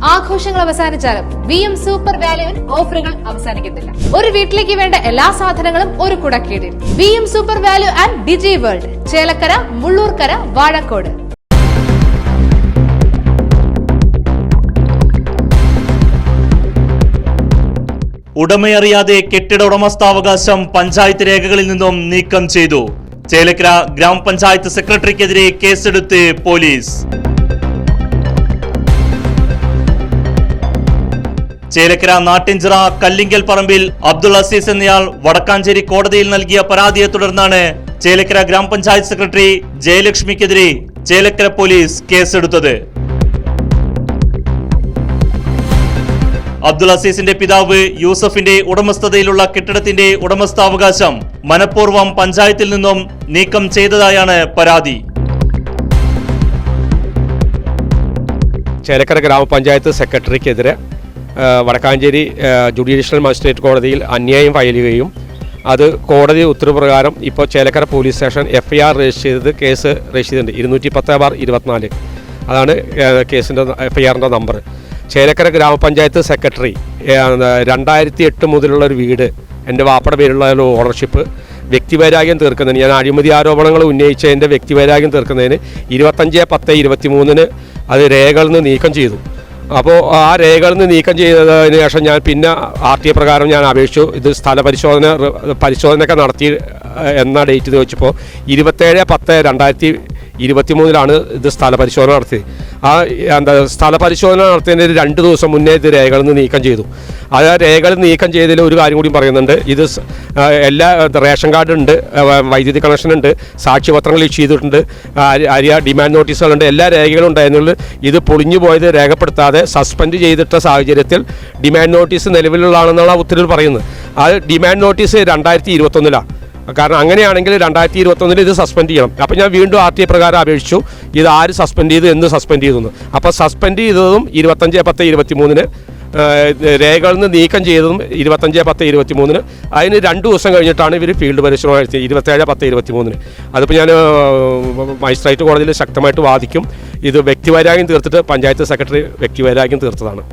ആഘോഷങ്ങൾ അവസാനിച്ചാലും VM super വാല്യുവിൽ ഓഫറുകൾ അവസാനിക്കുന്നില്ല. ഒരു വീട്ടിലേക്ക് വേണ്ട എല്ലാ സാധനങ്ങളും ഒരു കുടക്കീഴിൽ. VM super value and digi world, Chelakkara, Mullurkara, Vazhakode. ഉടമയറിയാതെ കെട്ടിട ഉടമസ്ഥാവകാശം പഞ്ചായത്ത് രേഖകളിൽ നിന്നും നീക്കം ചെയ്തു. ചേലക്കര ഗ്രാമപഞ്ചായത്ത് സെക്രട്ടറിക്കെതിരെ കേസെടുത്ത് പോലീസ്. ചേലക്കര നാട്ടിൻചിറ കല്ലിങ്കൽ പറമ്പിൽ അബ്ദുൾ അസീസ് എന്നയാൾ വടക്കാഞ്ചേരി കോടതിയിൽ നൽകിയ പരാതിയെ തുടർന്നാണ് ചേലക്കര ഗ്രാമപഞ്ചായത്ത് സെക്രട്ടറി ജയലക്ഷ്മിക്കെതിരെ ചേലക്കര പോലീസ് കേസെടുത്തത്. അബ്ദുൾ അസീസിന്റെ പിതാവ് യൂസഫിന്റെ ഉടമസ്ഥതയിലുള്ള കെട്ടിടത്തിന്റെ ഉടമസ്ഥാവകാശം മനഃപൂർവ്വം പഞ്ചായത്തിൽ നിന്നും നീക്കം ചെയ്തതായാണ് പരാതി. ചേലക്കര ഗ്രാമപഞ്ചായത്ത് സെക്രട്ടറിക്കെതിരെ വടക്കാഞ്ചേരി ജുഡീഷ്യൽ മജിസ്ട്രേറ്റ് കോടതിയിൽ അന്യായം ഫയൽ ചെയ്യുകയും അത് കോടതി ഉത്തരവ് പ്രകാരം ഇപ്പോൾ Chelakkara police station FIR register ചെയ്തത് കേസ് രജിസ്റ്റർ ചെയ്തിട്ടുണ്ട് 210/24. അതാണ് കേസിൻ്റെ FIRൻ്റെ നമ്പർ. ചേലക്കര ഗ്രാമപഞ്ചായത്ത് സെക്രട്ടറി 2008 മുതലുള്ള ഒരു വീട് എൻ്റെ വാപ്പയുടെ പേരുള്ള ഒരു ഓണർഷിപ്പ് വ്യക്തിവൈരാഗ്യം തീർക്കുന്നതിന്, ഞാൻ അഴിമതി ആരോപണങ്ങൾ ഉന്നയിച്ചതിൻ്റെ വ്യക്തിവൈരാഗ്യം തീർക്കുന്നതിന് 25/10/23 അത് രേഖകളിൽ നിന്ന് നീക്കം ചെയ്തു. അപ്പോൾ ആ രേഖകളിൽ നിന്ന് നീക്കം ചെയ്തതിന് ശേഷം ഞാൻ പിന്നെ RTA പ്രകാരം ഞാൻ അപേക്ഷിച്ചു. ഇത് പരിശോധനയൊക്കെ നടത്തി എന്ന ഡേറ്റ് ചോദിച്ചപ്പോൾ 27/10/2023 ഇത് സ്ഥലപരിശോധന നടത്തിയത്. ആ സ്ഥലപരിശോധന നടത്തിയതിന് 2 ദിവസം മുന്നേ ഇത് രേഖകളിൽ നിന്ന് നീക്കം ചെയ്തു. ആ രേഖകൾ നീക്കം ചെയ്തതിൽ ഒരു കാര്യം കൂടി പറയുന്നുണ്ട്. ഇത് എല്ലാ റേഷൻ കാർഡ് ഉണ്ട്, വൈദ്യുതി കണക്ഷൻ ഉണ്ട്, സാക്ഷ്യപത്രങ്ങൾ ഇഷ്യൂ ചെയ്തിട്ടുണ്ട്, ഡിമാൻഡ് നോട്ടീസുകളുണ്ട്, എല്ലാ രേഖകളും ഉണ്ടായിരുന്നുള്ളൂ. ഇത് പൊളിഞ്ഞു പോയത് രേഖപ്പെടുത്താതെ സസ്പെൻഡ് ചെയ്തിട്ട സാഹചര്യത്തിൽ ഡിമാൻഡ് നോട്ടീസ് നിലവിലുള്ളതാണെന്നുള്ള ഉത്തരവിൽ പറയുന്നത്. ആ ഡിമാൻഡ് നോട്ടീസ് 2021. കാരണം അങ്ങനെയാണെങ്കിൽ 2021 ഇത് സസ്പെൻഡ് ചെയ്യണം. അപ്പോൾ ഞാൻ വീണ്ടും RTA പ്രകാരം അപേക്ഷിച്ചു, ഇത് ആര് സസ്പെൻഡ് ചെയ്തു, എന്ന് സസ്പെൻഡ് ചെയ്തു. അപ്പോൾ സസ്പെൻഡ് ചെയ്തതും 25/10/23 രേഖകളിൽ നിന്ന് നീക്കം ചെയ്തതും 25/10/23. അതിന് 2 ദിവസം കഴിഞ്ഞിട്ടാണ് ഇവർ ഫീൽഡ് പരിശോധന നടത്തിയത് 27/10/23. അതിപ്പോൾ ഞാൻ മജിസ്ട്രേറ്റ് കോടതിയിൽ ശക്തമായിട്ട് വാദിക്കും. ഇത് വ്യക്തിവൈരാഗ്യം തീർത്തിട്ട് പഞ്ചായത്ത് സെക്രട്ടറി വ്യക്തിവൈരാഗ്യം തീർത്തതാണ്.